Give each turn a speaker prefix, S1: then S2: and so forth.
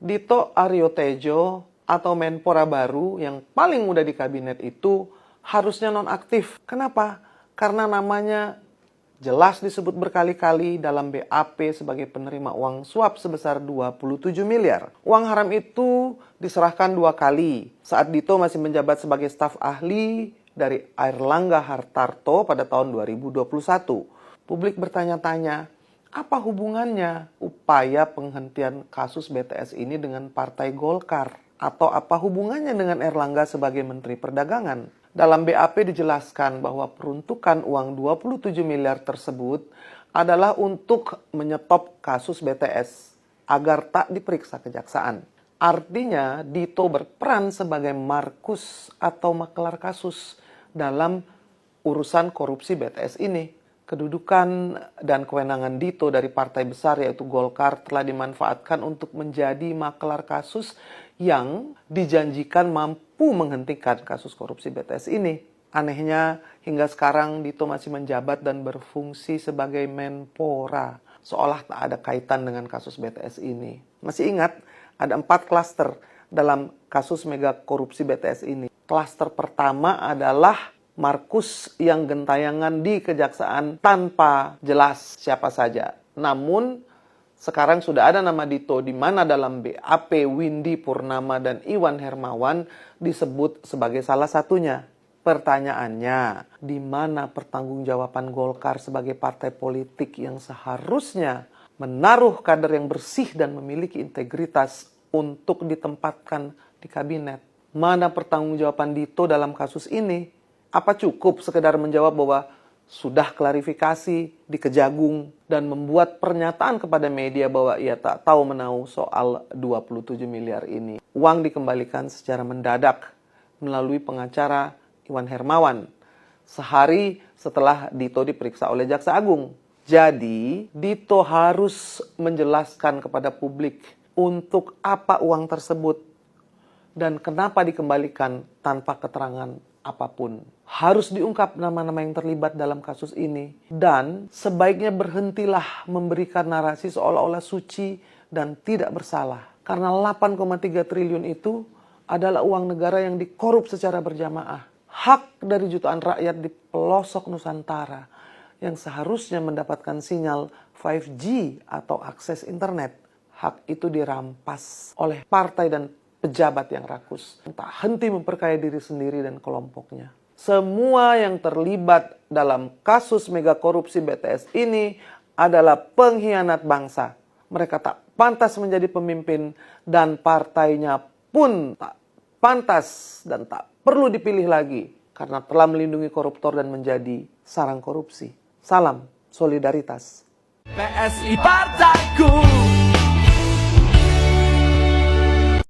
S1: Dito Aryo Tejo atau Menpora baru yang paling muda di kabinet itu harusnya nonaktif. Kenapa? Karena namanya jelas disebut berkali-kali dalam BAP sebagai penerima uang suap sebesar 27 miliar. Uang haram itu diserahkan 2 kali saat Dito masih menjabat sebagai staf ahli dari Airlangga Hartarto pada tahun 2021. Publik bertanya-tanya, apa hubungannya upaya penghentian kasus BTS ini dengan Partai Golkar? Atau apa hubungannya dengan Airlangga sebagai Menteri Perdagangan? Dalam BAP dijelaskan bahwa peruntukan uang 27 miliar tersebut adalah untuk menyetop kasus BTS agar tak diperiksa kejaksaan. Artinya Dito berperan sebagai markus atau makelar kasus dalam urusan korupsi BTS ini. Kedudukan dan kewenangan Dito dari partai besar yaitu Golkar telah dimanfaatkan untuk menjadi makelar kasus yang dijanjikan mampu menghentikan kasus korupsi BTS ini. Anehnya, hingga sekarang Dito masih menjabat dan berfungsi sebagai Menpora, seolah tak ada kaitan dengan kasus BTS ini. Masih ingat, ada 4 klaster dalam kasus mega korupsi BTS ini. Klaster pertama adalah markus yang gentayangan di kejaksaan tanpa jelas siapa saja. Namun sekarang sudah ada nama Dito di mana dalam BAP Windy Purnama dan Iwan Hermawan disebut sebagai salah satunya. Pertanyaannya, di mana pertanggungjawaban Golkar sebagai partai politik yang seharusnya menaruh kader yang bersih dan memiliki integritas untuk ditempatkan di kabinet? Mana pertanggungjawaban Dito dalam kasus ini? Apa cukup sekedar menjawab bahwa sudah klarifikasi di Kejagung dan membuat pernyataan kepada media bahwa ia tak tahu menahu soal 27 miliar ini? Uang dikembalikan secara mendadak melalui pengacara Iwan Hermawan sehari setelah Dito diperiksa oleh Jaksa Agung. Jadi Dito harus menjelaskan kepada publik untuk apa uang tersebut dan kenapa dikembalikan tanpa keterangan apapun. Harus diungkap nama-nama yang terlibat dalam kasus ini. Dan sebaiknya berhentilah memberikan narasi seolah-olah suci dan tidak bersalah. Karena 8,3 triliun itu adalah uang negara yang dikorup secara berjamaah. Hak dari jutaan rakyat di pelosok Nusantara yang seharusnya mendapatkan sinyal 5G atau akses internet. Hak itu dirampas oleh partai dan pejabat yang rakus. Tak henti memperkaya diri sendiri dan kelompoknya. Semua yang terlibat dalam kasus mega korupsi BTS ini adalah pengkhianat bangsa. Mereka tak pantas menjadi pemimpin dan partainya pun tak pantas dan tak perlu dipilih lagi karena telah melindungi koruptor dan menjadi sarang korupsi. Salam solidaritas.
S2: PSI Partaku.